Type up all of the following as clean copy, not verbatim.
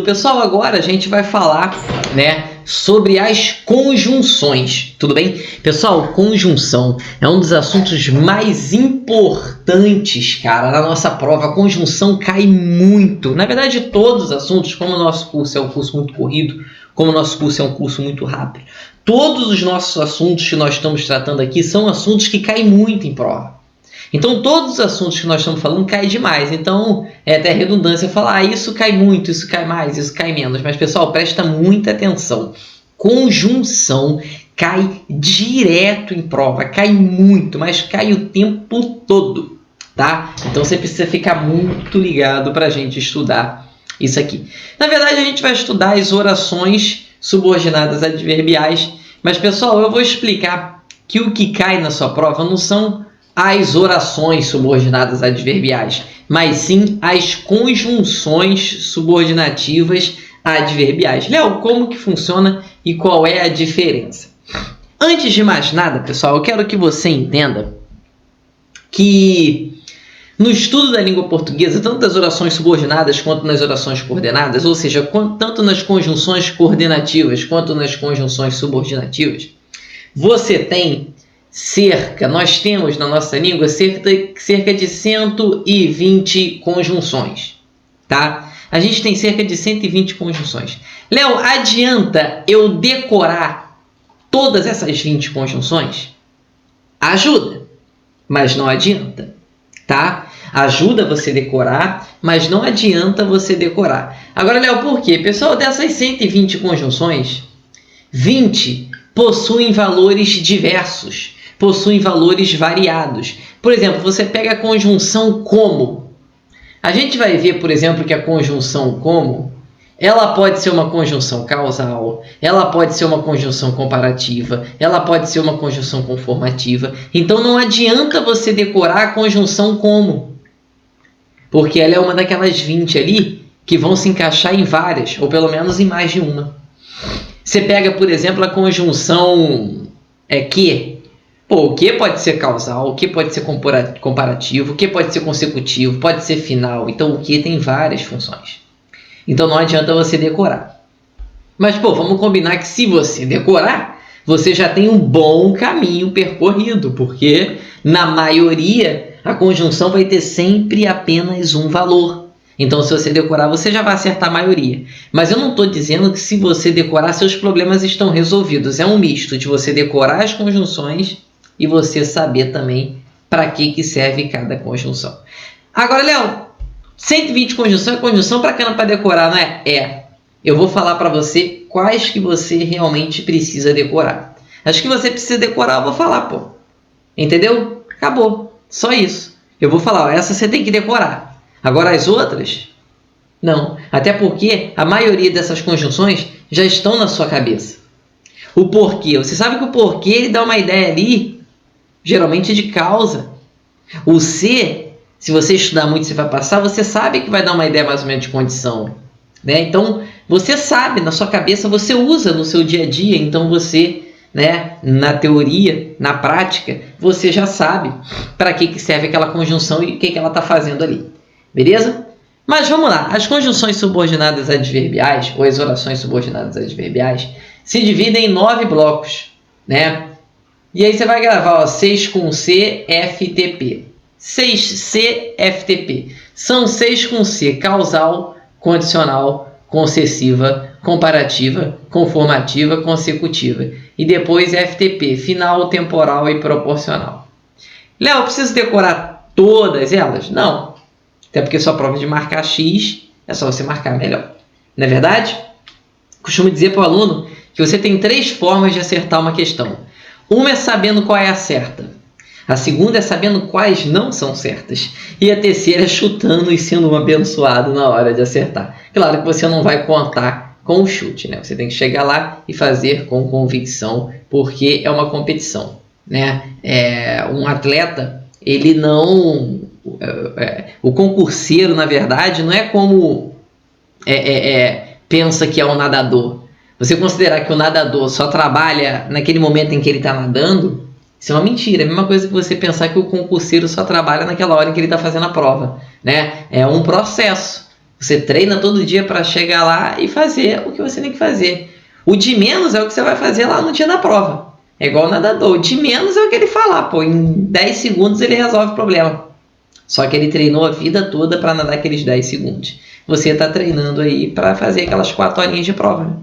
Pessoal, agora a gente vai falar, sobre as conjunções, tudo bem? Pessoal, conjunção é um dos assuntos mais importantes, cara, na nossa prova. A conjunção cai muito. Na verdade, todos os assuntos, como o nosso curso é um curso muito corrido, como o nosso curso é um curso muito rápido, todos os nossos assuntos que nós estamos tratando aqui são assuntos que caem muito em prova. Então, todos os assuntos que nós estamos falando caem demais. Então, é até redundância falar, isso cai muito, isso cai mais, isso cai menos. Mas, pessoal, presta muita atenção. Conjunção cai direto em prova, cai muito, mas cai o tempo todo, tá? Então, você precisa ficar muito ligado para a gente estudar isso aqui. Na verdade, a gente vai estudar as orações subordinadas adverbiais. Mas, pessoal, eu vou explicar que o que cai na sua prova não são as orações subordinadas adverbiais, mas sim as conjunções subordinativas adverbiais. Léo, como que funciona e qual é a diferença? Antes de mais nada, pessoal, eu quero que você entenda que no estudo da língua portuguesa, tanto nas orações subordinadas quanto nas orações coordenadas, ou seja, tanto nas conjunções coordenativas quanto nas conjunções subordinativas, você tem nós temos na nossa língua cerca de 120 conjunções, tá? A gente tem cerca de 120 conjunções. Léo, adianta eu decorar todas essas 20 conjunções? Ajuda, mas não adianta, tá? Ajuda você decorar, mas não adianta você decorar. Agora, Léo, por quê? Pessoal, dessas 120 conjunções, 20 possuem valores diversos, possuem valores variados. Por exemplo, você pega a conjunção como. A gente vai ver, por exemplo, que a conjunção como, ela pode ser uma conjunção causal, ela pode ser uma conjunção comparativa, ela pode ser uma conjunção conformativa. Então, não adianta você decorar a conjunção como, porque ela é uma daquelas 20 ali que vão se encaixar em várias, ou pelo menos em mais de uma. Você pega, por exemplo, a conjunção que. O que pode ser causal, o que pode ser comparativo, o que pode ser consecutivo, pode ser final. Então, o que tem várias funções. Então, não adianta você decorar. Mas, vamos combinar que se você decorar, você já tem um bom caminho percorrido, porque, na maioria, a conjunção vai ter sempre apenas um valor. Então, se você decorar, você já vai acertar a maioria. Mas eu não estou dizendo que se você decorar, seus problemas estão resolvidos. É um misto de você decorar as conjunções e você saber também para que serve cada conjunção. Agora, Léo, 120 conjunções é conjunção para cá, para decorar, não é? Eu vou falar para você quais que você realmente precisa decorar. As que você precisa decorar, eu vou falar, Entendeu? Acabou. Só isso. Eu vou falar, essa você tem que decorar. Agora, as outras, não. Até porque a maioria dessas conjunções já estão na sua cabeça. O porquê. Você sabe que o porquê ele dá uma ideia ali, geralmente de causa. O se você estudar muito, você vai passar, você sabe que vai dar uma ideia mais ou menos de condição. Então, você sabe, na sua cabeça, você usa no seu dia a dia. Então, você, na teoria, na prática, você já sabe para que serve aquela conjunção e o que ela está fazendo ali. Beleza? Mas vamos lá. As conjunções subordinadas adverbiais, ou as orações subordinadas adverbiais, se dividem em 9 blocos, E aí você vai gravar 6 com C, FTP. 6C, FTP. São 6 com C, causal, condicional, concessiva, comparativa, conformativa, consecutiva. E depois FTP, final, temporal e proporcional. Léo, eu preciso decorar todas elas? Não. Até porque sua prova de marcar X é só você marcar melhor. Não é verdade? Costumo dizer para o aluno que você tem 3 formas de acertar uma questão. Uma é sabendo qual é a certa. A segunda é sabendo quais não são certas. E a terceira é chutando e sendo um abençoado na hora de acertar. Claro que você não vai contar com o chute, Você tem que chegar lá e fazer com convicção, porque é uma competição, Um atleta, ele não... o concurseiro, na verdade, não é como pensa que é um nadador. Você considerar que o nadador só trabalha naquele momento em que ele está nadando, isso é uma mentira. É a mesma coisa que você pensar que o concurseiro só trabalha naquela hora em que ele está fazendo a prova. É um processo. Você treina todo dia para chegar lá e fazer o que você tem que fazer. O de menos é o que você vai fazer lá no dia da prova. É igual o nadador. O de menos é o que ele falar. Pô, em 10 segundos ele resolve o problema. Só que ele treinou a vida toda para nadar aqueles 10 segundos. Você está treinando aí para fazer aquelas 4 horinhas de prova. Né?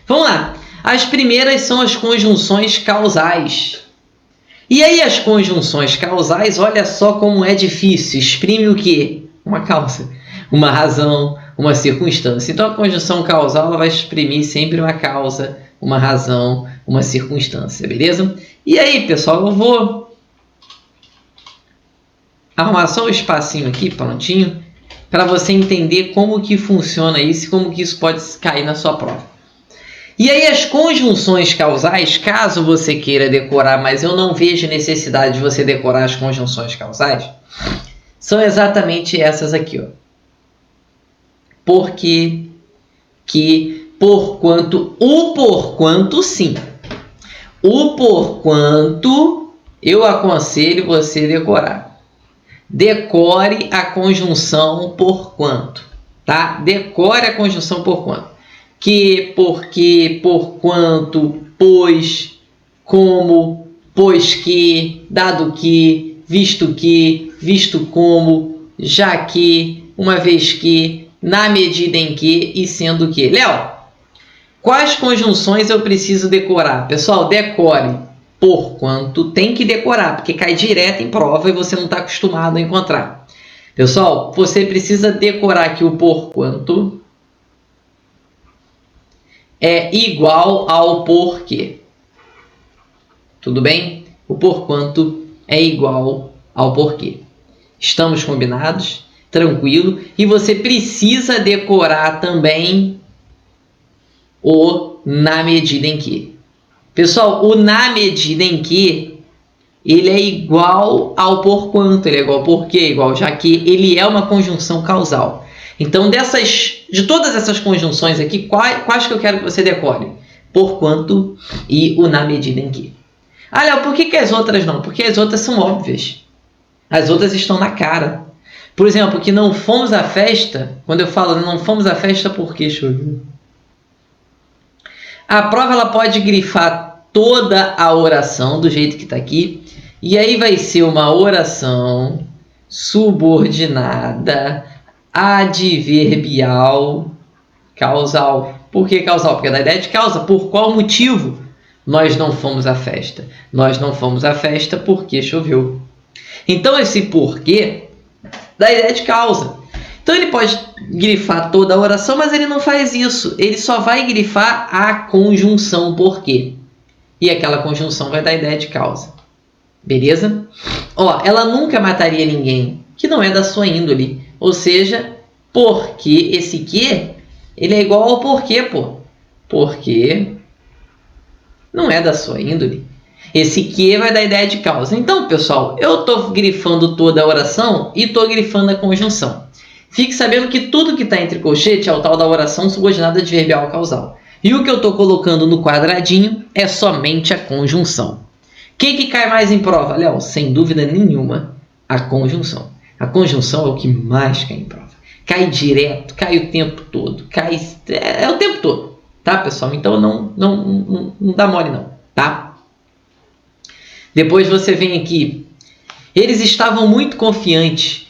Vamos lá. As primeiras são as conjunções causais. E aí as conjunções causais, olha só como é difícil. Exprime o quê? Uma causa, uma razão, uma circunstância. Então a conjunção causal ela vai exprimir sempre uma causa, uma razão, uma circunstância, beleza? E aí, pessoal, eu vou arrumar só um espacinho aqui, prontinho, para você entender como que funciona isso e como que isso pode cair na sua prova. E aí as conjunções causais, caso você queira decorar, mas eu não vejo necessidade de você decorar as conjunções causais, são exatamente essas aqui, ó. Porque, que, porquanto, o porquanto sim. O porquanto eu aconselho você decorar. Decore a conjunção porquanto, tá? Decore a conjunção porquanto. Que, porque, porquanto, pois, como, pois que, dado que, visto como, já que, uma vez que, na medida em que e sendo que. Léo, quais conjunções eu preciso decorar? Pessoal, decore porquanto, tem que decorar, porque cai direto em prova e você não está acostumado a encontrar. Pessoal, você precisa decorar aqui o porquanto é igual ao porquê. Tudo bem? O porquanto é igual ao porquê. Estamos combinados? Tranquilo. E você precisa decorar também o na medida em que. Pessoal, o na medida em que, ele é igual ao porquanto. Ele é igual ao porquê, igual, já que ele é uma conjunção causal. Então, de todas essas conjunções aqui, quais que eu quero que você decore? Porquanto e o na medida em que. Ah, Léo, por que as outras não? Porque as outras são óbvias. As outras estão na cara. Por exemplo, que não fomos à festa. Quando eu falo não fomos à festa, por quê? Deixa eu ver. A prova ela pode grifar toda a oração do jeito que está aqui. E aí vai ser uma oração subordinada adverbial causal. Por que causal? Porque da ideia de causa. Por qual motivo nós não fomos à festa? Nós não fomos à festa porque choveu. Então esse porquê dá ideia de causa. Então ele pode grifar toda a oração, mas ele não faz isso. Ele só vai grifar a conjunção porquê. E aquela conjunção vai dar ideia de causa. Beleza? Ó, ela nunca mataria ninguém que não é da sua índole. Ou seja, porque esse que, ele é igual ao porquê, pô. Porque não é da sua índole. Esse que vai dar ideia de causa. Então, pessoal, eu estou grifando toda a oração e estou grifando a conjunção. Fique sabendo que tudo que está entre colchete é o tal da oração subordinada adverbial causal. E o que eu estou colocando no quadradinho é somente a conjunção. Quem que cai mais em prova, Léo? Sem dúvida nenhuma, a conjunção. A conjunção é o que mais cai em prova. Cai direto, cai o tempo todo. É o tempo todo, tá, pessoal? Então não dá mole não, tá? Depois você vem aqui. Eles estavam muito confiantes.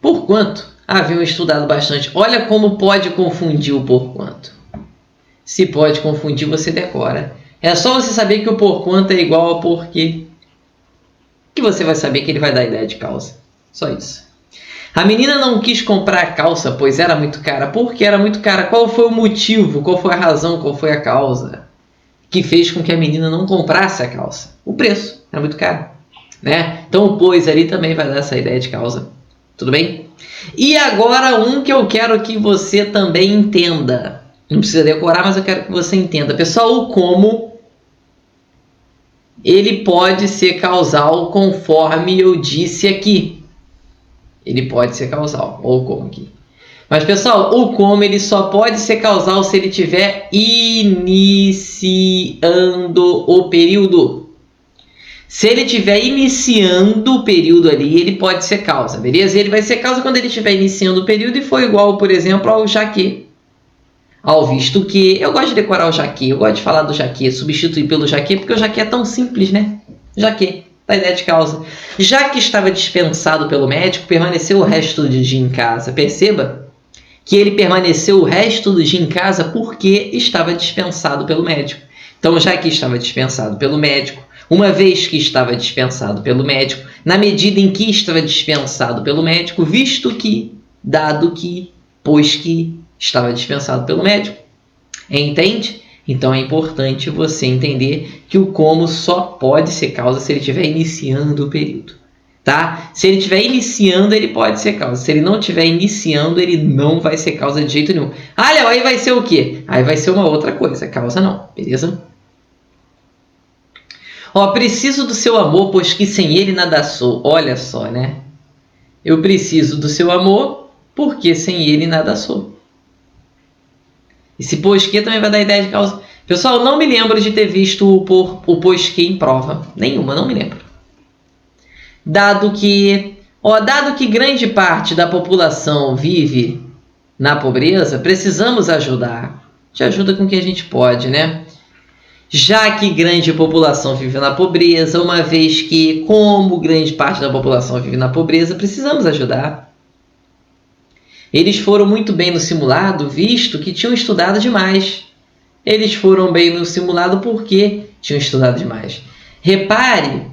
Porquanto haviam estudado bastante. Olha como pode confundir o porquanto. Se pode confundir, você decora. É só você saber que o porquanto é igual ao porquê, que você vai saber que ele vai dar ideia de causa. Só isso. A menina não quis comprar a calça, pois era muito cara. Por que era muito cara? Qual foi o motivo? Qual foi a razão? Qual foi a causa que fez com que a menina não comprasse a calça? O preço. Era muito caro. Né? Então o pois ali também vai dar essa ideia de causa. Tudo bem? E agora um que eu quero que você também entenda. Não precisa decorar, mas eu quero que você entenda. Pessoal, o como ele pode ser causal conforme eu disse aqui. Ele pode ser causal, ou como aqui. Mas, pessoal, o como ele só pode ser causal se ele estiver iniciando o período. Se ele estiver iniciando o período ali, ele pode ser causa, beleza? Ele vai ser causa quando ele estiver iniciando o período e for igual, por exemplo, ao já que. Ao visto que... Eu gosto de decorar o já que, eu gosto de falar do já que, substituir pelo já que, porque o já que é tão simples, né? Já que, da ideia de causa. Já que estava dispensado pelo médico, permaneceu o resto do dia em casa. Perceba que ele permaneceu o resto do dia em casa porque estava dispensado pelo médico. Então, já que estava dispensado pelo médico, uma vez que estava dispensado pelo médico, na medida em que estava dispensado pelo médico, visto que, dado que, pois que estava dispensado pelo médico. Entende? Então é importante você entender que o como só pode ser causa se ele estiver iniciando o período. Tá? Se ele estiver iniciando, ele pode ser causa. Se ele não estiver iniciando, ele não vai ser causa de jeito nenhum. Ah, Léo, aí vai ser o quê? Aí vai ser uma outra coisa. Causa não, beleza? Ó, preciso do seu amor, pois que sem ele nada sou. Olha só, né? Eu preciso do seu amor, porque sem ele nada sou. Esse pois que também vai dar ideia de causa. Pessoal, não me lembro de ter visto o pois que em prova. Nenhuma, não me lembro. Dado que grande parte da população vive na pobreza, precisamos ajudar. Te ajuda com o que a gente pode, né? Já que grande população vive na pobreza, uma vez que, como grande parte da população vive na pobreza, precisamos ajudar. Eles foram muito bem no simulado, visto que tinham estudado demais. Eles foram bem no simulado porque tinham estudado demais. Repare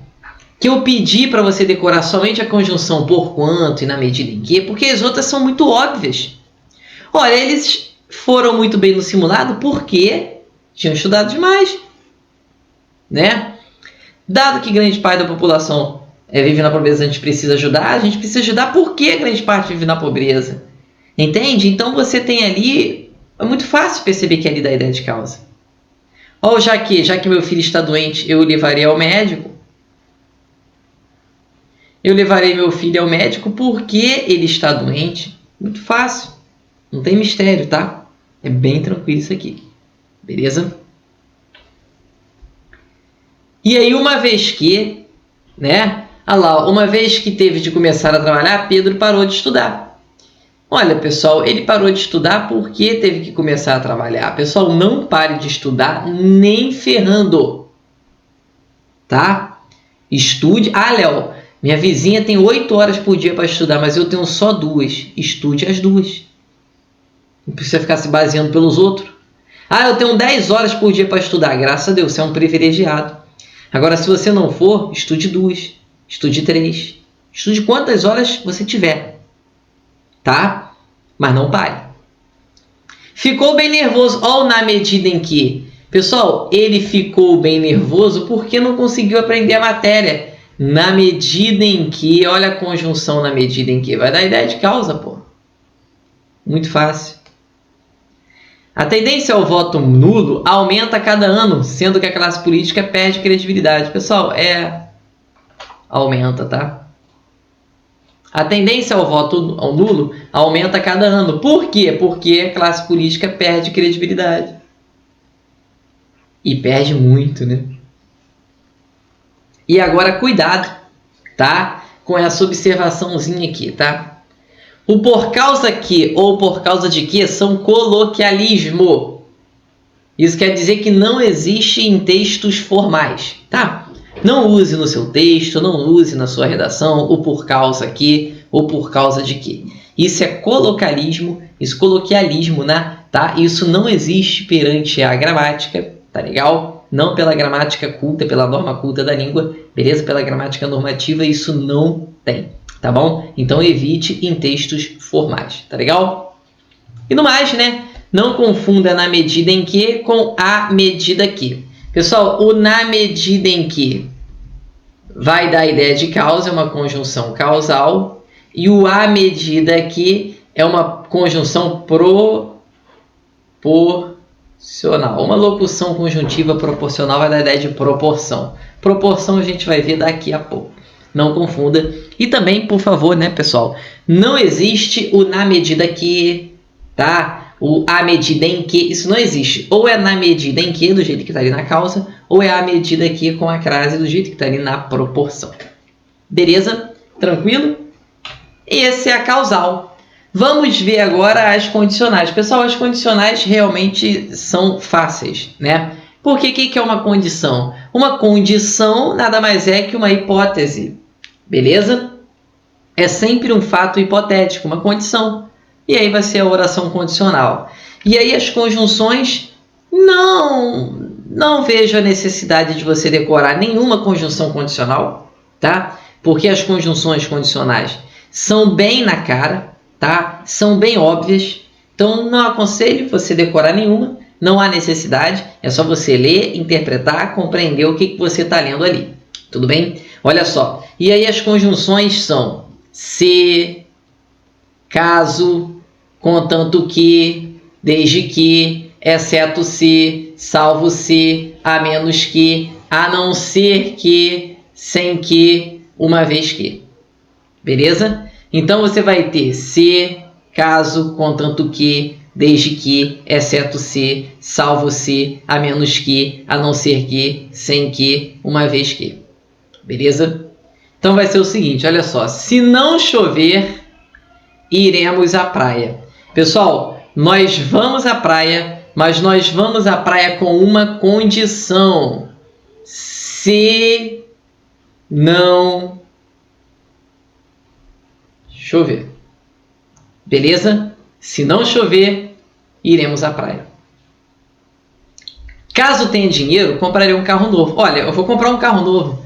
que eu pedi para você decorar somente a conjunção por quanto e na medida em que, porque as outras são muito óbvias. Olha, eles foram muito bem no simulado porque tinham estudado demais, né? Dado que grande parte da população vive na pobreza, a gente precisa ajudar porque a grande parte vive na pobreza. Entende? Então você tem ali... É muito fácil perceber que é ali da ideia de causa. Ou já que meu filho está doente, eu o levarei ao médico. Eu levarei meu filho ao médico porque ele está doente. Muito fácil. Não tem mistério, tá? É bem tranquilo isso aqui. Beleza? E aí, uma vez que... né? Olha lá, uma vez que teve de começar a trabalhar, Pedro parou de estudar. Olha, pessoal, ele parou de estudar porque teve que começar a trabalhar. Pessoal, não pare de estudar nem ferrando. Tá? Estude. Ah, Léo, minha vizinha tem 8 horas por dia para estudar, mas eu tenho só 2. Estude as 2. Não precisa ficar se baseando pelos outros. Ah, eu tenho 10 horas por dia para estudar. Graças a Deus, você é um privilegiado. Agora, se você não for, estude 2. Estude 3. Estude quantas horas você tiver. Tá? Mas não pare. Ficou bem nervoso. Ou na medida em que... Pessoal, ele ficou bem nervoso porque não conseguiu aprender a matéria. Na medida em que... Olha a conjunção na medida em que. Vai dar ideia de causa, pô. Muito fácil. A tendência ao voto nulo aumenta a cada ano, sendo que a classe política perde credibilidade. Pessoal, aumenta, tá? A tendência ao voto nulo aumenta a cada ano. Por quê? Porque a classe política perde credibilidade. E perde muito, né? E agora, cuidado, tá? Com essa observaçãozinha aqui, tá? O por causa que ou por causa de que são coloquialismo. Isso quer dizer que não existe em textos formais, tá? Não use no seu texto, não use na sua redação o por causa que ou por causa de que. Isso é coloquialismo, tá? Isso não existe perante a gramática, tá legal? Não pela gramática culta, pela norma culta da língua, beleza? Pela gramática normativa, isso não tem, tá bom? Então evite em textos formais, tá legal? E no mais, né? Não confunda na medida em que com a medida que. Pessoal, o na medida em que vai dar a ideia de causa, é uma conjunção causal, e o à medida que é uma conjunção proporcional. Uma locução conjuntiva proporcional vai dar a ideia de proporção. Proporção a gente vai ver daqui a pouco. Não confunda. E também, por favor, né, pessoal, não existe o na medida que, tá? O à medida em que, isso não existe. Ou é na medida em que, do jeito que está ali na causa, ou é a medida aqui com a crase do jeito que está ali na proporção. Beleza? Tranquilo? Esse é a causal. Vamos ver agora as condicionais. Pessoal, as condicionais realmente são fáceis, né? Porque o que é uma condição? Uma condição nada mais é que uma hipótese. Beleza? É sempre um fato hipotético, uma condição. E aí vai ser a oração condicional. E aí as conjunções, não vejo a necessidade de você decorar nenhuma conjunção condicional, tá? Porque as conjunções condicionais são bem na cara, tá? São bem óbvias. Então não aconselho você decorar nenhuma, não há necessidade. É só você ler, interpretar, compreender o que você está lendo ali. Tudo bem? Olha só. E aí as conjunções são se, caso, contanto que, desde que, exceto se, salvo se, a menos que, a não ser que, sem que, uma vez que. Beleza? Então você vai ter se, caso, contanto que, desde que, exceto se, salvo se, a menos que, a não ser que, sem que, uma vez que. Beleza? Então vai ser o seguinte, olha só. Se não chover, iremos à praia. Pessoal, nós vamos à praia, mas nós vamos à praia com uma condição. Se não chover. Beleza? Se não chover, iremos à praia. Caso tenha dinheiro, comprarei um carro novo. Olha, eu vou comprar um carro novo,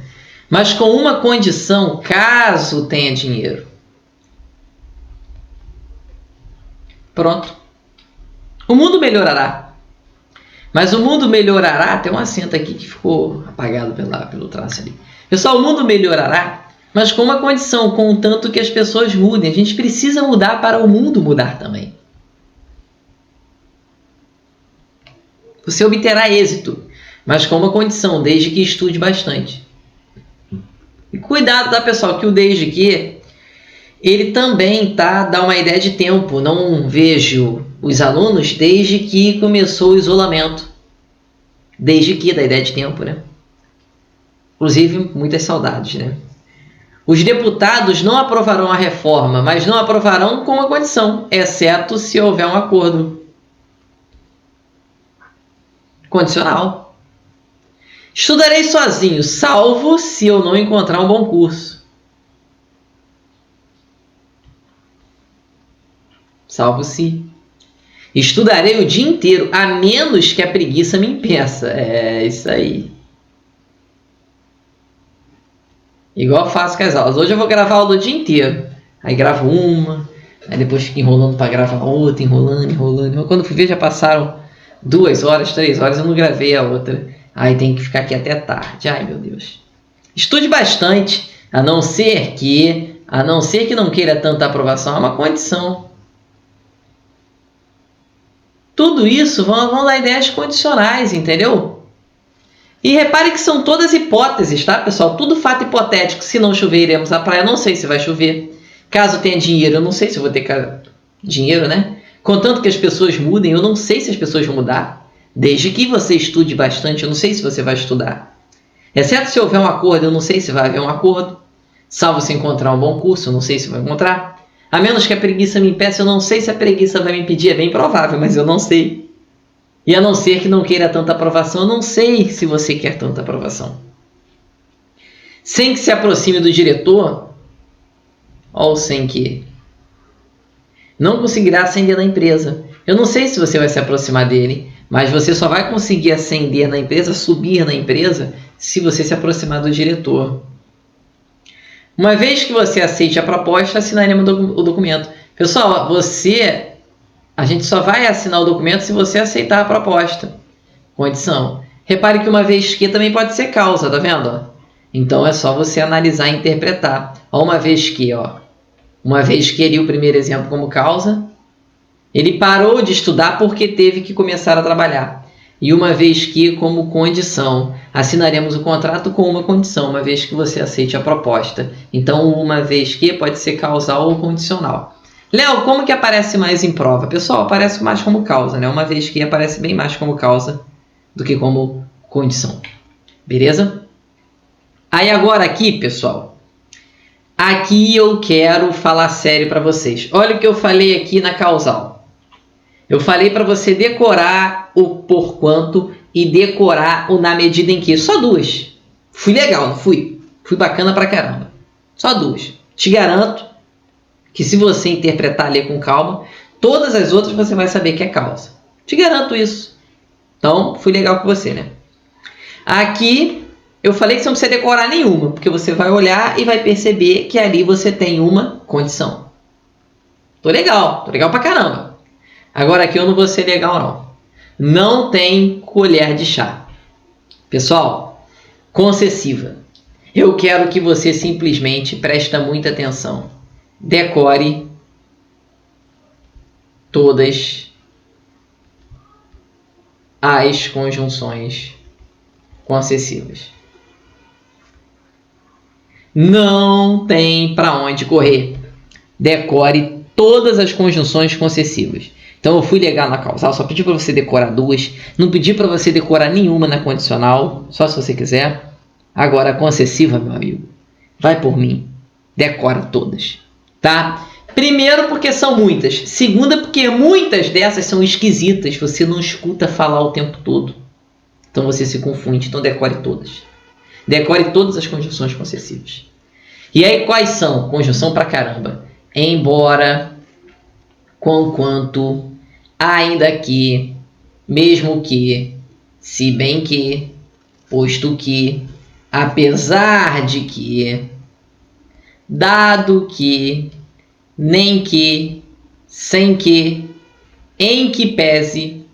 mas com uma condição, caso tenha dinheiro. Pronto. O mundo melhorará. Mas o mundo melhorará, tem um acento aqui que ficou apagado pelo traço ali. Pessoal, o mundo melhorará, mas com uma condição, contanto que as pessoas mudem. A gente precisa mudar para o mundo mudar também. Você obterá êxito, mas com uma condição, desde que estude bastante. E cuidado, tá, pessoal, que o desde que, ele também dá uma ideia de tempo. Não vejo os alunos desde que começou o isolamento. Desde que, da ideia de tempo, né? Inclusive, muitas saudades, né? Os deputados não aprovarão a reforma, mas não aprovarão com uma condição, exceto se houver um acordo condicional. Estudarei sozinho, salvo se eu não encontrar um bom curso. Salvo se. Estudarei o dia inteiro, a menos que a preguiça me impeça. É isso aí. Igual eu faço com as aulas. Hoje eu vou gravar a aula o dia inteiro. Aí gravo uma, aí depois fico enrolando para gravar outra, enrolando. Quando fui ver já passaram 2 horas, 3 horas, eu não gravei a outra. Aí tem que ficar aqui até tarde. Ai, meu Deus. Estude bastante, a não ser que não queira tanta aprovação. É uma condição. Tudo isso vão dar ideias condicionais, entendeu? E repare que são todas hipóteses, tá, pessoal? Tudo fato hipotético. Se não chover, iremos à praia. Eu não sei se vai chover. Caso tenha dinheiro, eu não sei se eu vou ter dinheiro, né? Contanto que as pessoas mudem, eu não sei se as pessoas vão mudar. Desde que você estude bastante, eu não sei se você vai estudar. Exceto se houver um acordo, eu não sei se vai haver um acordo. Salvo se encontrar um bom curso, eu não sei se vai encontrar. A menos que a preguiça me impeça, eu não sei se a preguiça vai me impedir. É bem provável, mas eu não sei. E a não ser que não queira tanta aprovação, eu não sei se você quer tanta aprovação. Sem que se aproxime do diretor, ou sem que não conseguirá ascender na empresa. Eu não sei se você vai se aproximar dele, mas você só vai conseguir ascender na empresa, subir na empresa, se você se aproximar do diretor. Uma vez que você aceite a proposta, assinaremos o documento. Pessoal, a gente só vai assinar o documento se você aceitar a proposta. Condição. Repare que uma vez que também pode ser causa, tá vendo? Então é só você analisar e interpretar. Uma vez que ele, o primeiro exemplo como causa, ele parou de estudar porque teve que começar a trabalhar. E uma vez que, como condição, assinaremos o contrato com uma condição, uma vez que você aceite a proposta. Então, uma vez que pode ser causal ou condicional. Léo, como que aparece mais em prova? Pessoal, aparece mais como causa, né? Uma vez que aparece bem mais como causa do que como condição. Beleza? Aí agora aqui, pessoal, aqui eu quero falar sério para vocês. Olha o que eu falei aqui na causal. Eu falei para você decorar o porquanto e decorar o na medida em que. Só duas. Fui legal, não fui? Fui bacana pra caramba. Só duas. Te garanto que se você interpretar ali com calma, todas as outras você vai saber que é causa. Te garanto isso. Então, fui legal com você, né? Aqui, eu falei que você não precisa decorar nenhuma, porque você vai olhar e vai perceber que ali você tem uma condição. Tô legal pra caramba. Agora aqui eu não vou ser legal, não. Não tem colher de chá. Pessoal, concessiva. Eu quero que você simplesmente preste muita atenção. Decore todas as conjunções concessivas. Não tem para onde correr. Decore todas as conjunções concessivas. Então eu fui legal na causal, só pedi para você decorar duas. Não pedi para você decorar nenhuma na condicional, só se você quiser. Agora a concessiva, meu amigo, vai por mim. Decora todas. Tá? Primeiro porque são muitas. Segunda porque muitas dessas são esquisitas. Você não escuta falar o tempo todo. Então você se confunde. Então decore todas. Decore todas as conjunções concessivas. E aí quais são? Conjunção pra caramba. Embora, conquanto, ainda que, mesmo que, se bem que, posto que, apesar de que, dado que, nem que, sem que, em que pese,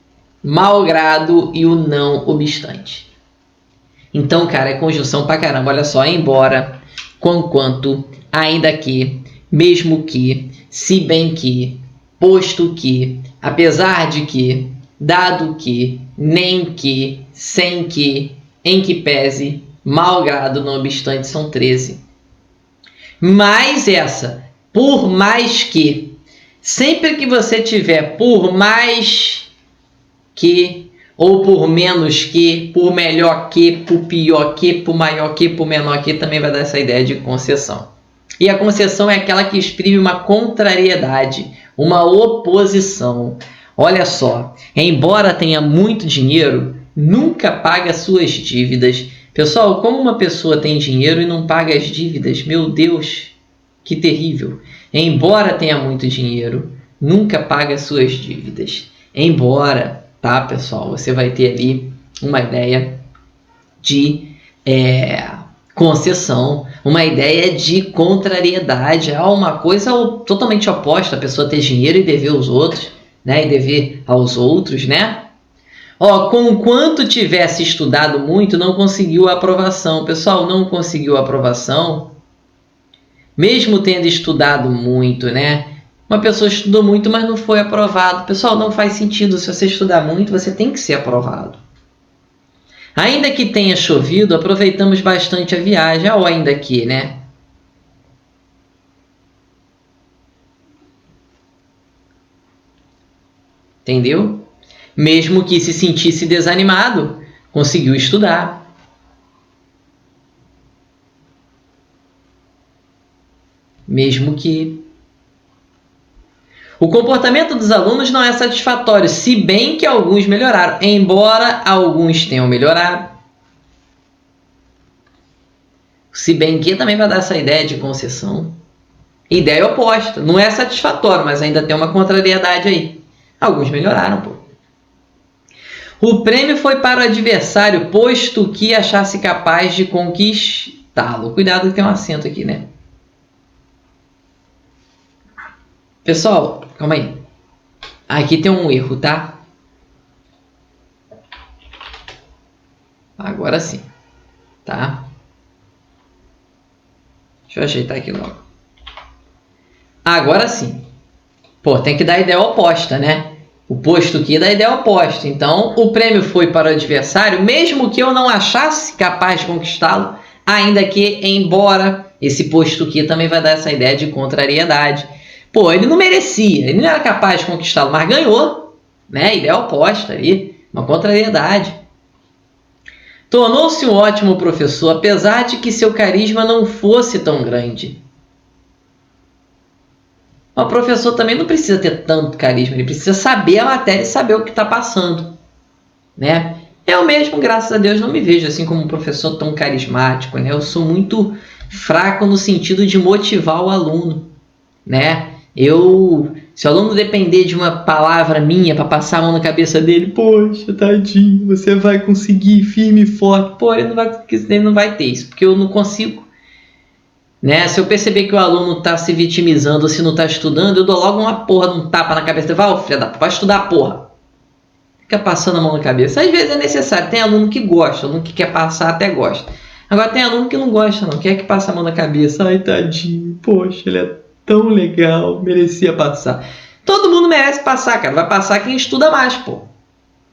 malgrado e o não obstante. Então, cara, é conjunção pra caramba. Olha só, embora, conquanto, ainda que, mesmo que, se bem que, posto que, apesar de que, dado que, nem que, sem que, em que pese, malgrado, não obstante, são 13. Mais essa, por mais que, sempre que você tiver por mais que, ou por menos que, por melhor que, por pior que, por maior que, por menor que, também vai dar essa ideia de concessão. E a concessão é aquela que exprime uma contrariedade, uma oposição. Olha só, embora tenha muito dinheiro, nunca paga suas dívidas. Pessoal, como uma pessoa tem dinheiro e não paga as dívidas? Meu Deus, que terrível. Embora tenha muito dinheiro, nunca paga suas dívidas. Embora, tá, pessoal, você vai ter ali uma ideia de concessão, uma ideia de contrariedade. Há uma coisa totalmente oposta, a pessoa ter dinheiro e dever aos outros, né? E dever aos outros, né? Ó, conquanto tivesse estudado muito, não conseguiu a aprovação. Pessoal, não conseguiu a aprovação, mesmo tendo estudado muito, né? Uma pessoa estudou muito, mas não foi aprovado. Pessoal, não faz sentido. Se você estudar muito, você tem que ser aprovado. Ainda que tenha chovido, aproveitamos bastante a viagem. Ou ainda que, né? Entendeu? Mesmo que se sentisse desanimado, conseguiu estudar. Mesmo que... O comportamento dos alunos não é satisfatório, se bem que alguns melhoraram, embora alguns tenham melhorado. Se bem que também vai dar essa ideia de concessão. Ideia oposta, não é satisfatório, mas ainda tem uma contrariedade aí. Alguns melhoraram, pô. O prêmio foi para o adversário, posto que achasse capaz de conquistá-lo. Cuidado que tem um acento aqui, né? Pessoal, calma aí. Aqui tem um erro, tá? Agora sim. Tá? Deixa eu ajeitar aqui logo. Agora sim. Pô, tem que dar a ideia oposta, né? O posto que dá a ideia oposta. Então, o prêmio foi para o adversário, mesmo que eu não achasse capaz de conquistá-lo, ainda que, embora esse posto que também vai dar essa ideia de contrariedade. Pô, ele não merecia, ele não era capaz de conquistá-lo, mas ganhou, né? Ideia oposta ali, uma contrariedade. Tornou-se um ótimo professor, apesar de que seu carisma não fosse tão grande. O professor também não precisa ter tanto carisma, ele precisa saber a matéria e saber o que está passando, né? Eu mesmo, graças a Deus, não me vejo assim como um professor tão carismático, né? Eu sou muito fraco no sentido de motivar o aluno, né? Se o aluno depender de uma palavra minha para passar a mão na cabeça dele, poxa, tadinho, você vai conseguir, firme e forte. Pô, ele não vai ter isso, porque eu não consigo. Né? Se eu perceber que o aluno está se vitimizando ou se não está estudando, eu dou logo uma porra de um tapa na cabeça dele. Vai, filha da porra, vai estudar, porra. Fica passando a mão na cabeça. Às vezes é necessário. Tem aluno que gosta, aluno que quer passar até gosta. Agora tem aluno que não gosta, não. Quer que passe a mão na cabeça. Ai, tadinho, poxa, ele é tão legal, merecia passar. Todo mundo merece passar, cara. Vai passar quem estuda mais, pô.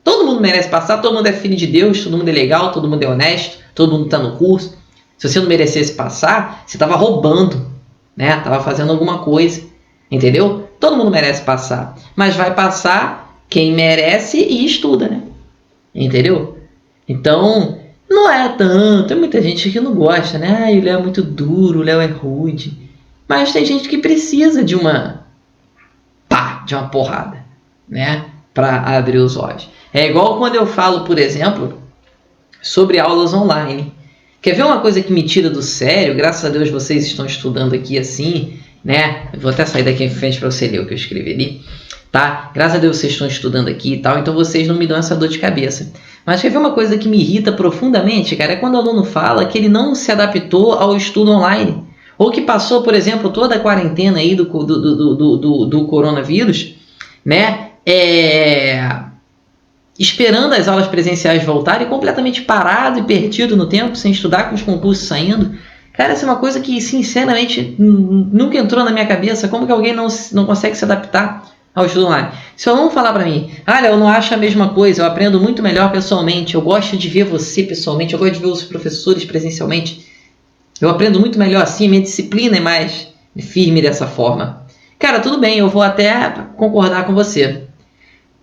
Todo mundo merece passar, todo mundo é filho de Deus, todo mundo é legal, todo mundo é honesto, todo mundo está no curso. Se você não merecesse passar, você estava roubando, né? Estava fazendo alguma coisa, entendeu? Todo mundo merece passar, mas vai passar quem merece e estuda, né? Entendeu? Então, não é tanto. Tem muita gente que não gosta, né? Ah, o Léo é muito duro, o Léo é rude. Mas tem gente que precisa de uma porrada, né? Para abrir os olhos. É igual quando eu falo, por exemplo, sobre aulas online. Quer ver uma coisa que me tira do sério? Graças a Deus vocês estão estudando aqui assim, né? Eu vou até sair daqui em frente para você ler o que eu escrevi ali, tá? Graças a Deus vocês estão estudando aqui e tal, então vocês não me dão essa dor de cabeça. Mas quer ver uma coisa que me irrita profundamente, cara? É quando o aluno fala que ele não se adaptou ao estudo online. Ou que passou, por exemplo, toda a quarentena aí do coronavírus, né? Esperando as aulas presenciais voltarem, completamente parado e perdido no tempo, sem estudar, com os concursos saindo. Cara, essa é uma coisa que, sinceramente, nunca entrou na minha cabeça. Como que alguém não consegue se adaptar ao estudo online? Se eu não falar pra mim, olha, eu não acho a mesma coisa, eu aprendo muito melhor pessoalmente, eu gosto de ver você pessoalmente, eu gosto de ver os professores presencialmente, eu aprendo muito melhor assim, minha disciplina é mais firme dessa forma. Cara, tudo bem, eu vou até concordar com você.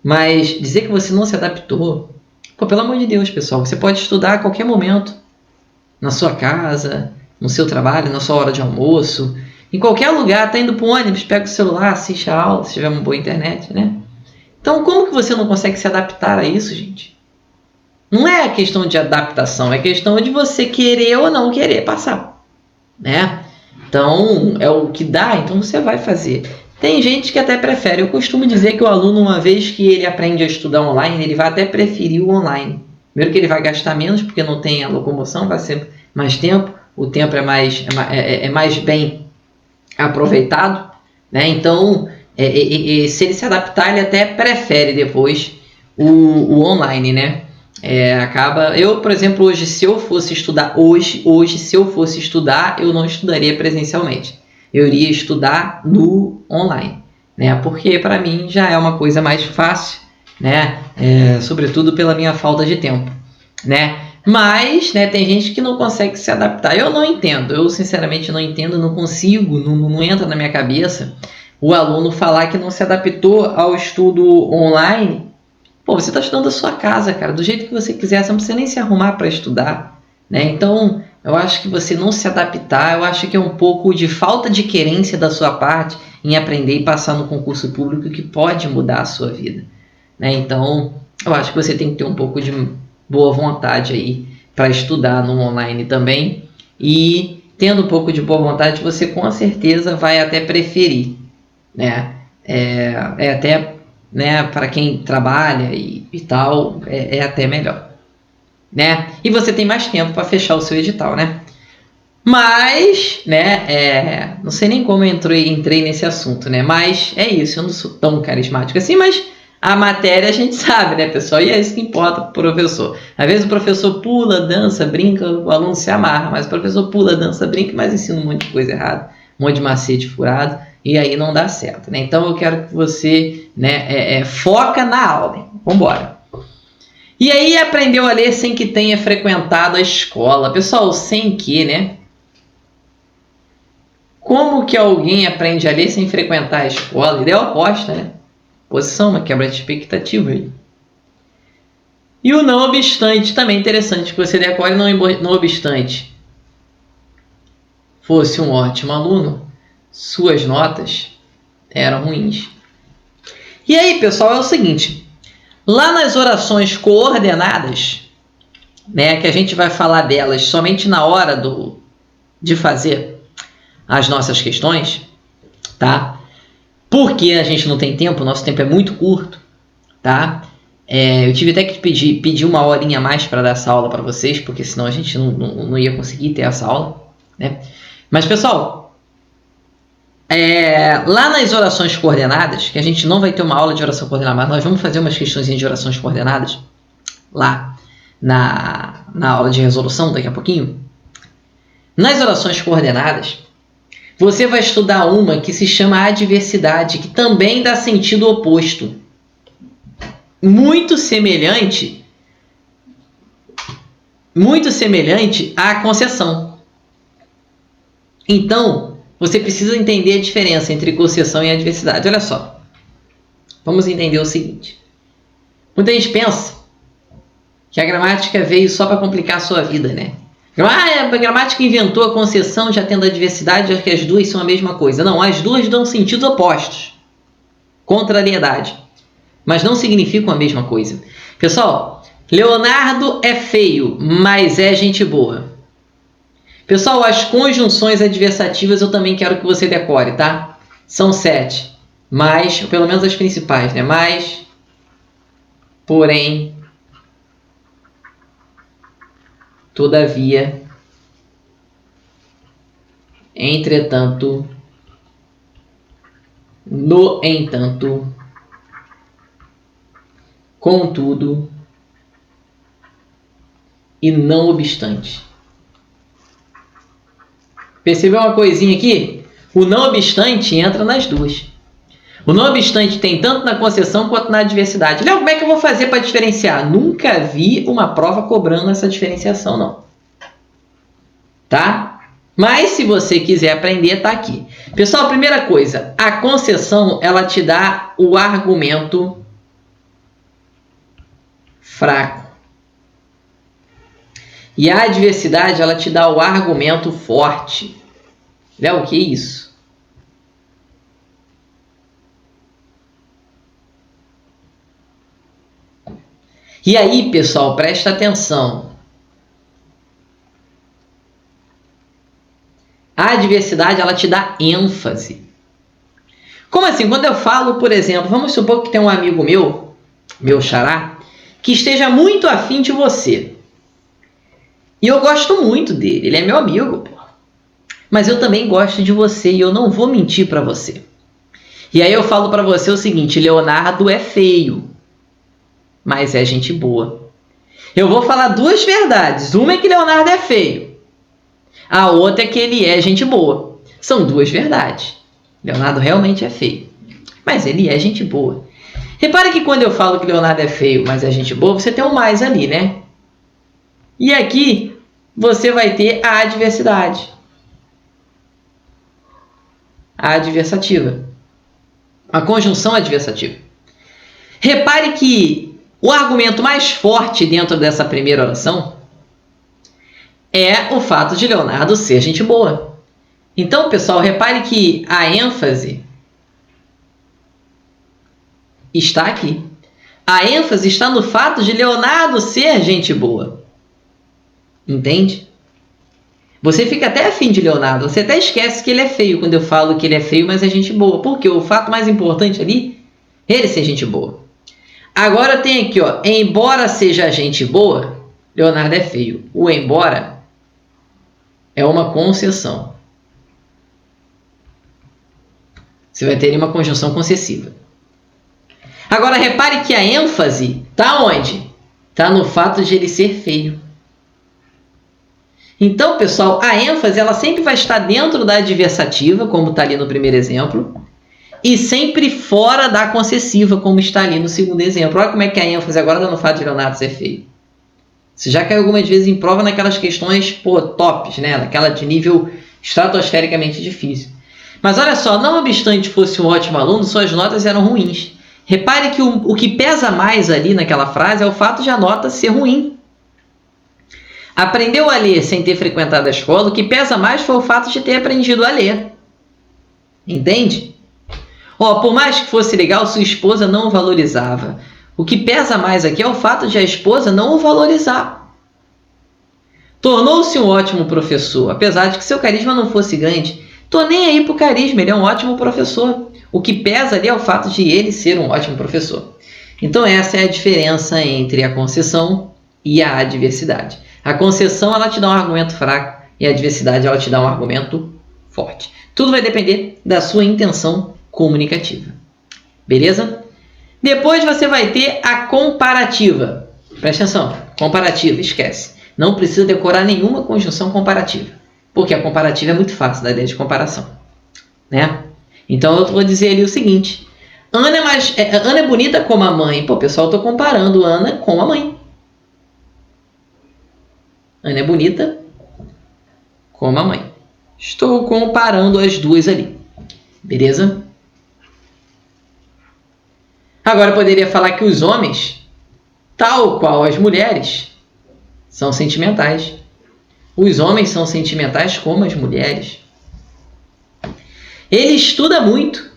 Mas dizer que você não se adaptou, pô, pelo amor de Deus, pessoal, você pode estudar a qualquer momento, na sua casa, no seu trabalho, na sua hora de almoço, em qualquer lugar, tá indo pro ônibus, pega o celular, assiste a aula, se tiver uma boa internet, né? Então, como que você não consegue se adaptar a isso, gente? Não é questão de adaptação, é questão de você querer ou não querer passar, né? Então, é o que dá, então você vai fazer. Tem gente que até prefere. Eu costumo dizer que o aluno, uma vez que ele aprende a estudar online, ele vai até preferir o online. Primeiro que ele vai gastar menos, porque não tem a locomoção, vai ser mais tempo, o tempo é mais bem aproveitado, né? Então, se ele se adaptar, ele até prefere depois o online, né? Eu, por exemplo, hoje, se eu fosse estudar, se eu fosse estudar, eu não estudaria presencialmente. Eu iria estudar no online, né? Porque para mim já é uma coisa mais fácil, né? Sobretudo pela minha falta de tempo, né? Mas, né, tem gente que não consegue se adaptar. Eu não entendo, eu sinceramente não entendo, não consigo, não entra na minha cabeça o aluno falar que não se adaptou ao estudo online. Pô, você está estudando da sua casa, cara, do jeito que você quiser, você não precisa nem se arrumar para estudar, né? Então, eu acho que você não se adaptar, eu acho que é um pouco de falta de querência da sua parte em aprender e passar no concurso público que pode mudar a sua vida, né? Então, eu acho que você tem que ter um pouco de boa vontade aí para estudar no online também, e tendo um pouco de boa vontade, você com certeza vai até preferir, né? Até, né, para quem trabalha e tal, é até melhor, né? E você tem mais tempo para fechar o seu edital, né? Mas, né, não sei nem como eu entrei nesse assunto, né? Mas é isso, eu não sou tão carismático assim, mas a matéria a gente sabe, né, pessoal? E é isso que importa pro professor. Às vezes o professor pula, dança, brinca, o aluno se amarra, mas o professor pula, dança, brinca, mas ensina um monte de coisa errada, um monte de macete furado, e aí não dá certo, né? Então eu quero que você, né, foca na aula. Vambora. E aí aprendeu a ler sem que tenha frequentado a escola. Pessoal, sem que, né? Como que alguém aprende a ler sem frequentar a escola? Ideia oposta, né? Posição, uma quebra de expectativa aí. E o não obstante também é interessante que você decore, não obstante fosse um ótimo aluno, suas notas eram ruins. E aí, pessoal, é o seguinte, lá nas orações coordenadas, né, que a gente vai falar delas somente na hora de fazer as nossas questões, tá? Porque a gente não tem tempo, o nosso tempo é muito curto, tá? Eu tive até que pedir uma horinha a mais para dar essa aula para vocês, porque senão a gente não ia conseguir ter essa aula, né? Mas, pessoal, lá nas orações coordenadas, que a gente não vai ter uma aula de oração coordenada, mas nós vamos fazer umas questões de orações coordenadas lá na aula de resolução daqui a pouquinho. Nas orações coordenadas, você vai estudar uma que se chama adversidade, que também dá sentido oposto. Muito semelhante à concessão. Então, você precisa entender a diferença entre concessão e adversidade. Olha só. Vamos entender o seguinte. Muita gente pensa que a gramática veio só para complicar a sua vida, né? A gramática inventou a concessão já tendo a adversidade, já que as duas são a mesma coisa. Não, as duas dão sentidos opostos. Contrariedade. Mas não significam a mesma coisa. Pessoal, Leonardo é feio, mas é gente boa. Pessoal, as conjunções adversativas eu também quero que você decore, tá? São 7. Mas, pelo menos as principais, né? Mas, porém, todavia, entretanto, no entanto, contudo e não obstante. Percebeu uma coisinha aqui? O não obstante entra nas duas. O não obstante tem tanto na concessão quanto na adversidade. Léo, como é que eu vou fazer para diferenciar? Nunca vi uma prova cobrando essa diferenciação, não. Tá? Mas se você quiser aprender, tá aqui. Pessoal, primeira coisa, a concessão, ela te dá o argumento fraco. E a adversidade, ela te dá o argumento forte. Léo, o que é isso? E aí, pessoal, presta atenção. A adversidade, ela te dá ênfase. Como assim? Quando eu falo, por exemplo, vamos supor que tem um amigo meu xará, que esteja muito afim de você. E eu gosto muito dele, ele é meu amigo, pô. Mas eu também gosto de você e eu não vou mentir para você. E aí eu falo para você o seguinte, Leonardo é feio, mas é gente boa. Eu vou falar duas verdades, uma é que Leonardo é feio, a outra é que ele é gente boa. São duas verdades. Leonardo realmente é feio, mas ele é gente boa. Repare que quando eu falo que Leonardo é feio, mas é gente boa, você tem um mais ali, né? E aqui você vai ter a adversidade. A adversativa. A conjunção adversativa. Repare que o argumento mais forte dentro dessa primeira oração é o fato de Leonardo ser gente boa. Então, pessoal, repare que a ênfase está aqui. A ênfase está no fato de Leonardo ser gente boa. Entende? Você fica até afim de Leonardo. Você até esquece que ele é feio quando eu falo que ele é feio, mas é gente boa. Porque o fato mais importante ali é ele ser gente boa. Agora tem aqui, ó. Embora seja gente boa, Leonardo é feio. O embora é uma concessão. Você vai ter uma conjunção concessiva. Agora repare que a ênfase está onde? Está no fato de ele ser feio. Então, pessoal, a ênfase ela sempre vai estar dentro da adversativa, como está ali no primeiro exemplo, e sempre fora da concessiva, como está ali no segundo exemplo. Olha como é que a ênfase agora está no fato de Leonardo ser feio. Você já caiu algumas vezes em prova naquelas questões tops, né? Naquela de nível estratosfericamente difícil. Mas olha só, não obstante fosse um ótimo aluno, suas notas eram ruins. Repare que o que pesa mais ali naquela frase é o fato de a nota ser ruim. Aprendeu a ler sem ter frequentado a escola, o que pesa mais foi o fato de ter aprendido a ler. Entende? Por mais que fosse legal, sua esposa não o valorizava. O que pesa mais aqui é o fato de a esposa não o valorizar. Tornou-se um ótimo professor, apesar de que seu carisma não fosse grande. Tô nem aí pro carisma, ele é um ótimo professor. O que pesa ali é o fato de ele ser um ótimo professor. Então essa é a diferença entre a concessão e a adversidade. A concessão ela te dá um argumento fraco e a adversidade ela te dá um argumento forte. Tudo vai depender da sua intenção comunicativa. Beleza? Depois você vai ter a comparativa. Presta atenção, comparativa, esquece. Não precisa decorar nenhuma conjunção comparativa, porque a comparativa é muito fácil, da ideia de comparação, né? Então eu vou dizer ali o seguinte: Ana é bonita como a mãe. Pô, pessoal, eu estou comparando Ana com a mãe. Ana é bonita como a mãe. Estou comparando as duas ali. Beleza? Agora eu poderia falar que os homens, tal qual as mulheres, são sentimentais. Os homens são sentimentais como as mulheres. Ele estuda muito,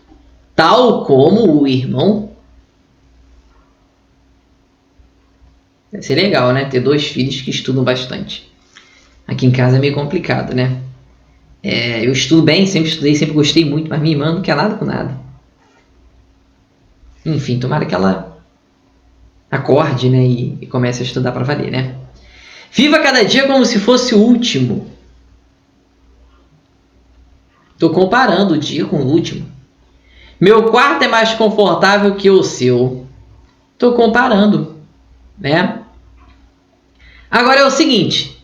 tal como o irmão. Deve ser legal, né? Ter 2 filhos que estudam bastante. Aqui em casa é meio complicado, né? Eu estudo bem, sempre estudei, sempre gostei muito, mas minha irmã não quer nada com nada. Enfim, tomara que ela acorde, né? E comece a estudar para valer, né? Viva cada dia como se fosse o último. Estou comparando o dia com o último. Meu quarto é mais confortável que o seu. Estou comparando, né? Agora é o seguinte,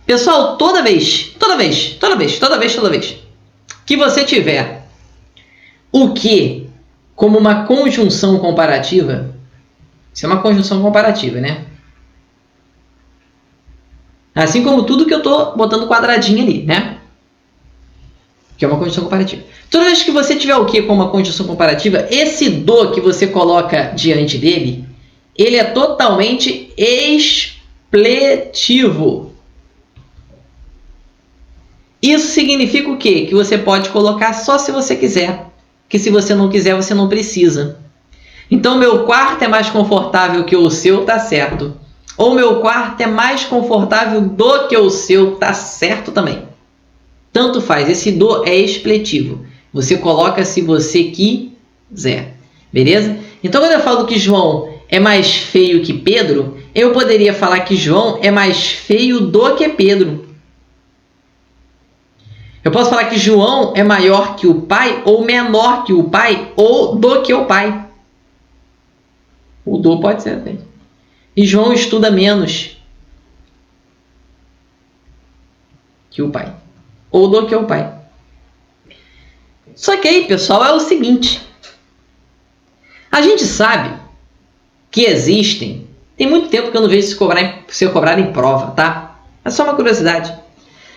pessoal, toda vez que você tiver o que como uma conjunção comparativa, isso é uma conjunção comparativa, né? Assim como tudo que eu estou botando quadradinho ali, né? Que é uma conjunção comparativa. Toda vez que você tiver o que como uma conjunção comparativa, esse do que você coloca diante dele, ele é totalmente expletivo. Isso significa o quê? Que você pode colocar só se você quiser. Que se você não quiser, você não precisa. Então, meu quarto é mais confortável que o seu, tá certo. Ou meu quarto é mais confortável do que o seu, tá certo também. Tanto faz, esse do é expletivo. Você coloca se você quiser. Beleza? Então, quando eu falo que João é mais feio que Pedro, eu poderia falar que João é mais feio do que Pedro. Eu posso falar que João é maior que o pai, ou menor que o pai, ou do que o pai. O do pode ser também. E João estuda menos que o pai, ou do que o pai. Só que aí, pessoal, é o seguinte. A gente sabe que existem... Tem muito tempo que eu não vejo ser cobrado em prova, tá? É só uma curiosidade.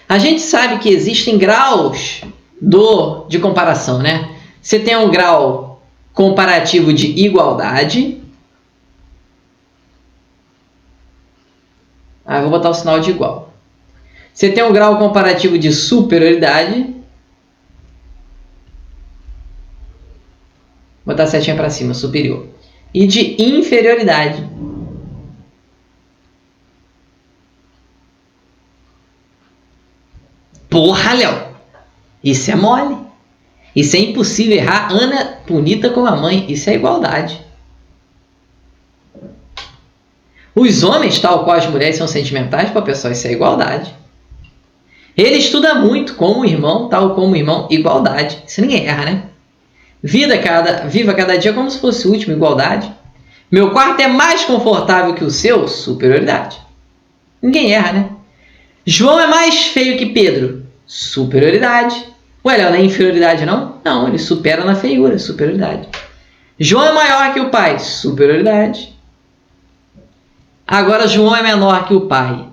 A gente sabe que existem graus de comparação, né? Você tem um grau comparativo de igualdade. Eu vou botar o sinal de igual. Você tem um grau comparativo de superioridade. Vou botar a setinha para cima, superior. E de inferioridade. Porra, Léo! Isso é mole. Isso é impossível errar. Ana bonita como a mãe. Isso é igualdade. Os homens, tal qual as mulheres, são sentimentais. Pô, pessoal, isso é igualdade. Ele estuda muito como o irmão, tal como o irmão, igualdade. Isso ninguém erra, né? Viva cada dia como se fosse o último, igualdade. Meu quarto é mais confortável que o seu, superioridade. Ninguém erra, né? João é mais feio que Pedro, superioridade. Ué, Léo, não é inferioridade não? Não, ele supera na feiura, superioridade. João é maior que o pai, superioridade. Agora, João é menor que o pai.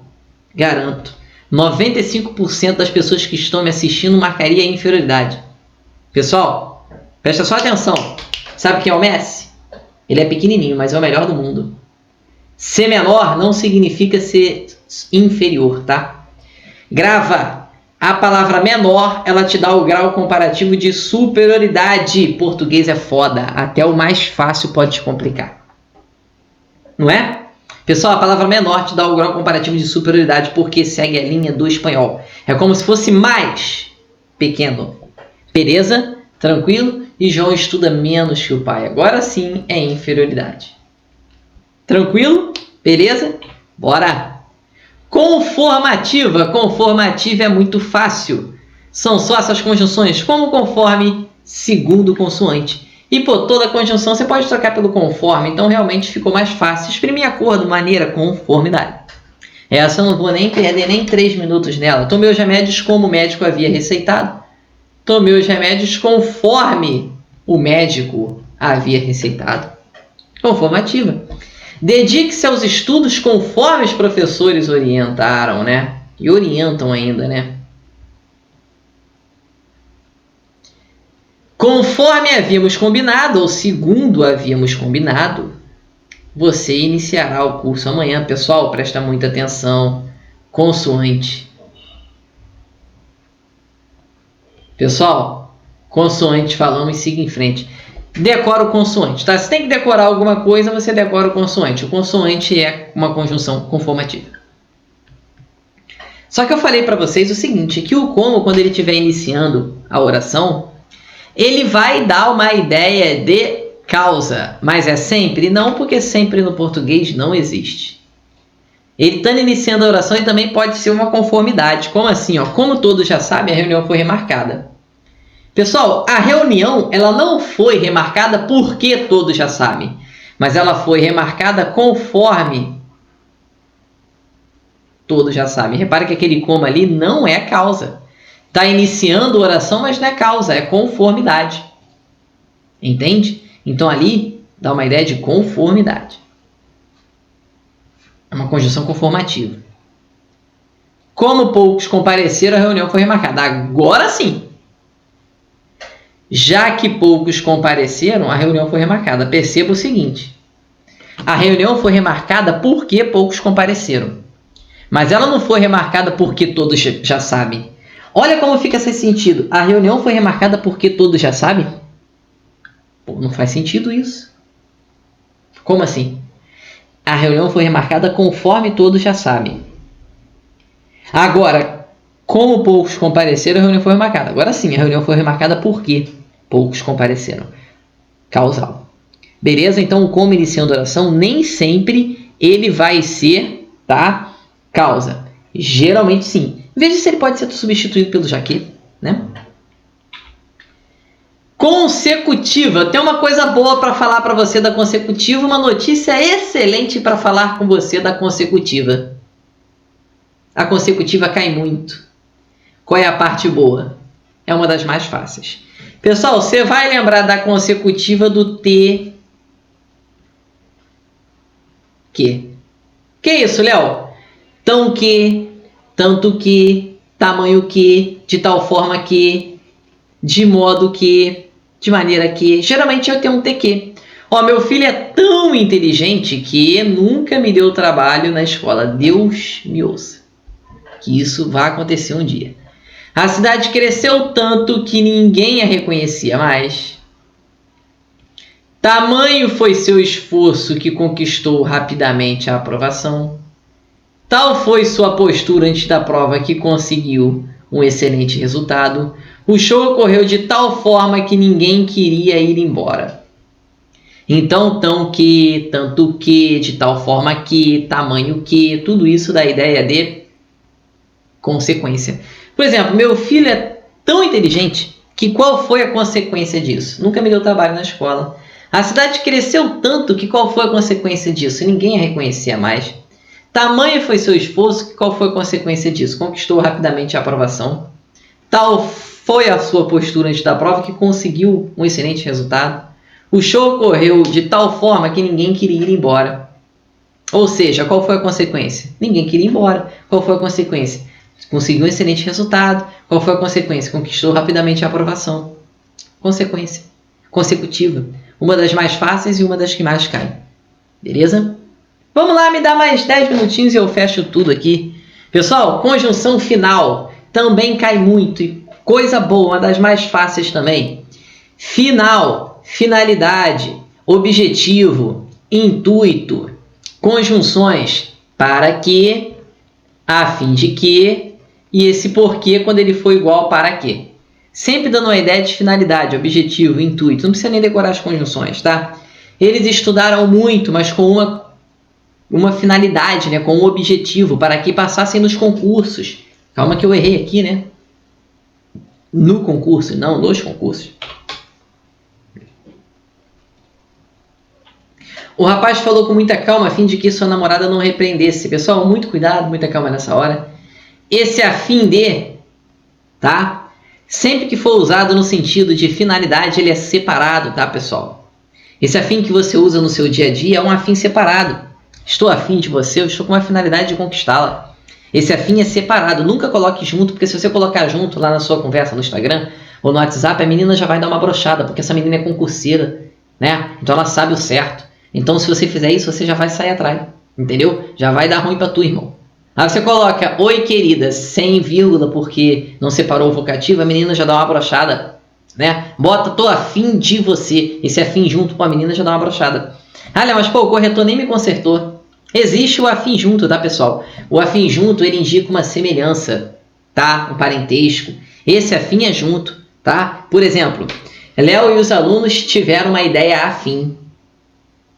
Garanto. 95% das pessoas que estão me assistindo marcaria inferioridade. Pessoal, presta só atenção. Sabe quem é o Messi? Ele é pequenininho, mas é o melhor do mundo. Ser menor não significa ser inferior, tá? Grava. A palavra menor, ela te dá o grau comparativo de superioridade. Português é foda. Até o mais fácil pode te complicar. Não é? Pessoal, a palavra menor te dá o grau comparativo de superioridade porque segue a linha do espanhol. É como se fosse mais pequeno. Beleza? Tranquilo? E João estuda menos que o pai. Agora sim é inferioridade. Tranquilo? Beleza? Bora! Conformativa. Conformativa é muito fácil. São só essas conjunções como conforme, segundo consoante. E pô, toda conjunção você pode trocar pelo conforme, então realmente ficou mais fácil. Exprimir acordo, maneira, conformidade. Essa eu não vou nem perder nem 3 minutos nela. Tomei os remédios como o médico havia receitado. Tomei os remédios conforme o médico havia receitado. Conformativa. Dedique-se aos estudos conforme os professores orientaram, né? E orientam ainda, né? Conforme havíamos combinado, ou segundo havíamos combinado, você iniciará o curso amanhã. Pessoal, presta muita atenção. Consoante. Pessoal, consoante, falamos e siga em frente. Decora o consoante, tá? Se tem que decorar alguma coisa, você decora o consoante. O consoante é uma conjunção conformativa. Só que eu falei para vocês o seguinte, que o como, quando ele estiver iniciando a oração, ele vai dar uma ideia de causa. Mas é sempre? Não, porque sempre no português não existe. Ele está iniciando a oração e também pode ser uma conformidade. Como assim? Ó? Como todos já sabem, a reunião foi remarcada. Pessoal, a reunião ela não foi remarcada porque todos já sabem. Mas ela foi remarcada conforme todos já sabem. Repare que aquele como ali não é causa. Está iniciando a oração, mas não é causa, é conformidade. Entende? Então ali dá uma ideia de conformidade. É uma conjunção conformativa. Como poucos compareceram, a reunião foi remarcada. Agora sim. Já que poucos compareceram, a reunião foi remarcada. Perceba o seguinte. A reunião foi remarcada porque poucos compareceram. Mas ela não foi remarcada porque todos já sabem. Olha como fica esse sentido. A reunião foi remarcada porque todos já sabem? Pô, não faz sentido isso. Como assim? A reunião foi remarcada conforme todos já sabem. Agora, como poucos compareceram, a reunião foi remarcada. Agora sim, a reunião foi remarcada porque poucos compareceram. Causal. Beleza? Então, o como iniciando a oração, nem sempre ele vai ser, tá? Causa. Geralmente sim. Veja se ele pode ser substituído pelo já que, né? Consecutiva. Tem uma coisa boa para falar para você da consecutiva, uma notícia excelente para falar com você da consecutiva. A consecutiva cai muito. Qual é a parte boa? É uma das mais fáceis. Pessoal, você vai lembrar da consecutiva do T. Que isso, Léo? Tão que, tanto que, tamanho que, de tal forma que, de modo que, de maneira que. Geralmente eu tenho um TQ. Ó, meu filho é tão inteligente que nunca me deu trabalho na escola. Deus me ouça. Que isso vai acontecer um dia. A cidade cresceu tanto que ninguém a reconhecia mais. Tamanho foi seu esforço que conquistou rapidamente a aprovação. Tal foi sua postura antes da prova que conseguiu um excelente resultado. O show ocorreu de tal forma que ninguém queria ir embora. Então, tão que, tanto que, de tal forma que, tamanho que, tudo isso dá ideia de consequência. Por exemplo, meu filho é tão inteligente que qual foi a consequência disso? Nunca me deu trabalho na escola. A cidade cresceu tanto que qual foi a consequência disso? Ninguém a reconhecia mais. Tamanho foi seu esforço que qual foi a consequência disso? Conquistou rapidamente a aprovação. Tal foi a sua postura antes da prova que conseguiu um excelente resultado. O show ocorreu de tal forma que ninguém queria ir embora. Ou seja, qual foi a consequência? Ninguém queria ir embora. Qual foi a consequência? Conseguiu um excelente resultado. Qual foi a consequência? Conquistou rapidamente a aprovação. Consequência. Consecutiva. Uma das mais fáceis e uma das que mais caem. Beleza? Vamos lá, me dá mais 10 minutinhos e eu fecho tudo aqui. Pessoal, conjunção final também cai muito. E coisa boa, uma das mais fáceis também. Final, finalidade, objetivo, intuito, conjunções para que, a fim de que, e esse porquê quando ele for igual para que. Sempre dando uma ideia de finalidade, objetivo, intuito. Não precisa nem decorar as conjunções, tá? Eles estudaram muito, mas com uma finalidade, né? Com um objetivo, para que passassem nos concursos. Calma que eu errei aqui, né? No concurso, não nos concursos. O rapaz falou com muita calma a fim de que sua namorada não repreendesse. Pessoal, muito cuidado, muita calma nessa hora. Esse a fim de, tá? Sempre que for usado no sentido de finalidade, ele é separado, tá, pessoal? Esse afim que você usa no seu dia a dia é um afim separado. Estou afim de você, eu estou com uma finalidade de conquistá-la. Esse afim é separado, nunca coloque junto, porque se você colocar junto lá na sua conversa no Instagram ou no WhatsApp, a menina já vai dar uma brochada, porque essa menina é concurseira, né? Então ela sabe o certo. Então se você fizer isso, você já vai sair atrás, entendeu? Já vai dar ruim pra tu, irmão. Aí você coloca, oi querida, sem vírgula, porque não separou o vocativo, a menina já dá uma brochada, né? Bota, tô afim de você, esse afim junto com a menina já dá uma brochada. Olha, mas pô, o corretor nem me consertou. Existe o afim junto, tá, pessoal? O afim junto, ele indica uma semelhança, tá? Um parentesco. Esse afim é junto, tá? Por exemplo, Léo e os alunos tiveram uma ideia afim.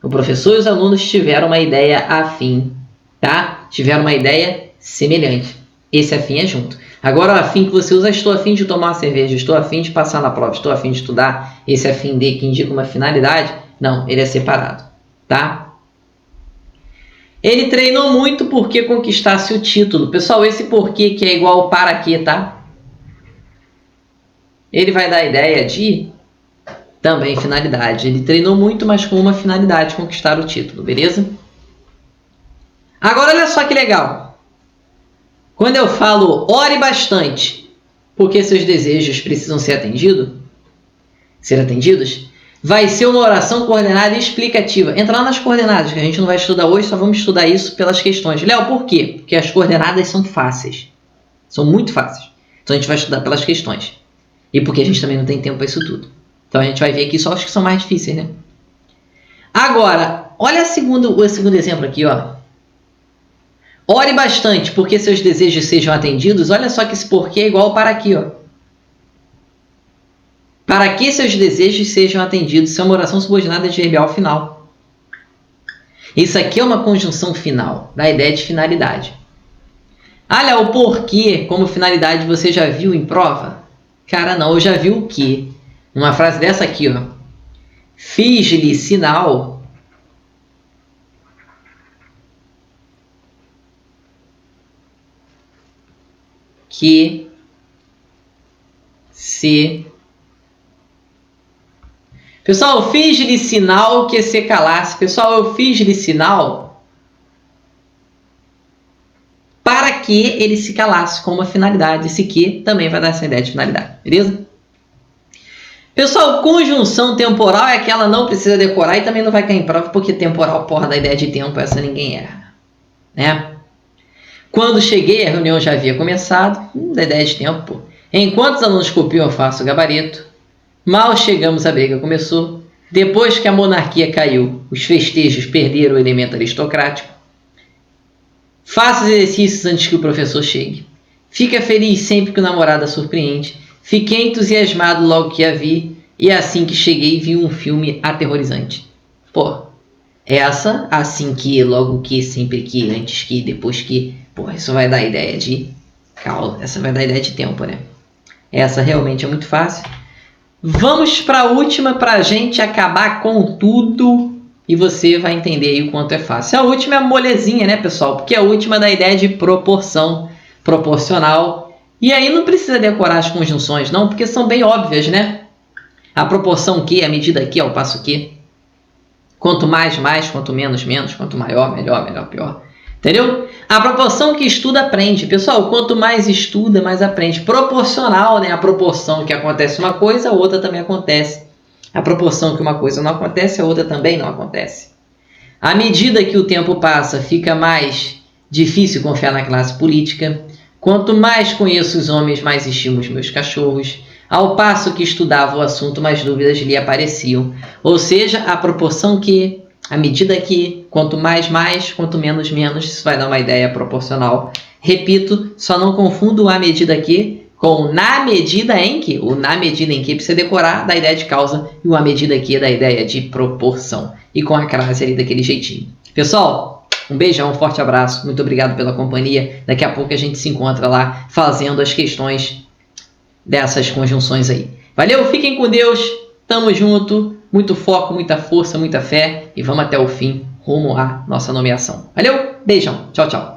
O professor e os alunos tiveram uma ideia afim, tá? Tiveram uma ideia semelhante. Esse afim é junto. Agora o afim que você usa, estou afim de tomar uma cerveja, estou afim de passar na prova, estou afim de estudar. Esse afim de que indica uma finalidade, não, ele é separado, tá? Ele treinou muito porque conquistasse o título. Pessoal, esse porquê que é igual para quê, tá? Ele vai dar a ideia de também finalidade. Ele treinou muito, mas com uma finalidade, conquistar o título, beleza? Agora olha só que legal. Quando eu falo ore bastante, porque seus desejos precisam ser atendidos, vai ser uma oração coordenada e explicativa. Entra lá nas coordenadas, que a gente não vai estudar hoje, só vamos estudar isso pelas questões. Léo, por quê? Porque as coordenadas são fáceis. São muito fáceis. Então a gente vai estudar pelas questões. E porque a gente também não tem tempo para isso tudo. Então a gente vai ver aqui só os que são mais difíceis, né? Agora, olha o segundo exemplo aqui, ó. Ore bastante, porque seus desejos sejam atendidos. Olha só que esse porquê é igual para aqui, ó. Para que seus desejos sejam atendidos. Isso é uma oração subordinada adverbial final. Isso aqui é uma conjunção final, da ideia de finalidade. Olha, o porquê como finalidade você já viu em prova? Cara, não, eu já vi o que. Uma frase dessa aqui, ó. Fiz-lhe sinal que se... Pessoal, eu fiz-lhe sinal que se calasse. Pessoal, eu fiz-lhe sinal para que ele se calasse com uma finalidade. Esse que também vai dar essa ideia de finalidade, beleza? Pessoal, conjunção temporal é aquela não precisa decorar e também não vai cair em prova, porque temporal, porra, da ideia de tempo, essa ninguém erra, né? Quando cheguei, a reunião já havia começado, da ideia de tempo, pô. Enquanto os alunos copiam, eu faço o gabarito. Mal chegamos, a briga começou. Depois que a monarquia caiu, os festejos perderam o elemento aristocrático. Faça os exercícios antes que o professor chegue. Fica feliz sempre que o namorado a surpreende. Fiquei entusiasmado logo que a vi. E assim que cheguei, vi um filme aterrorizante. Pô, essa, assim que, logo que, sempre que, antes que, depois que... Pô, isso vai dar ideia de... Calma, essa vai dar ideia de tempo, né? Essa realmente é muito fácil. Vamos para a última para a gente acabar com tudo e você vai entender aí o quanto é fácil. A última é molezinha, né, pessoal? Porque a última é da ideia de proporção, proporcional. E aí não precisa decorar as conjunções, não, porque são bem óbvias, né? A proporção que, a medida que, ao passo que. Quanto mais, mais, quanto menos, menos, quanto maior, melhor, melhor, pior. Entendeu? A proporção que estuda, aprende. Pessoal, quanto mais estuda, mais aprende. Proporcional, né? A proporção que acontece uma coisa, a outra também acontece. à proporção que uma coisa não acontece, a outra também não acontece. À medida que o tempo passa, fica mais difícil confiar na classe política. Quanto mais conheço os homens, mais estimo os meus cachorros. Ao passo que estudava o assunto, mais dúvidas lhe apareciam. Ou seja, a proporção que, à medida que, quanto mais, quanto menos, menos, isso vai dar uma ideia proporcional. Repito, só não confundo o à medida que com o na medida em que. O na medida em que precisa decorar da ideia de causa e o à medida que da ideia de proporção. E com a crase ali daquele jeitinho. Pessoal, um beijão, um forte abraço. Muito obrigado pela companhia. Daqui a pouco a gente se encontra lá fazendo as questões dessas conjunções aí. Valeu, fiquem com Deus. Tamo junto. Muito foco, muita força, muita fé. E vamos até o fim rumo à nossa nomeação. Valeu, beijão. Tchau, tchau.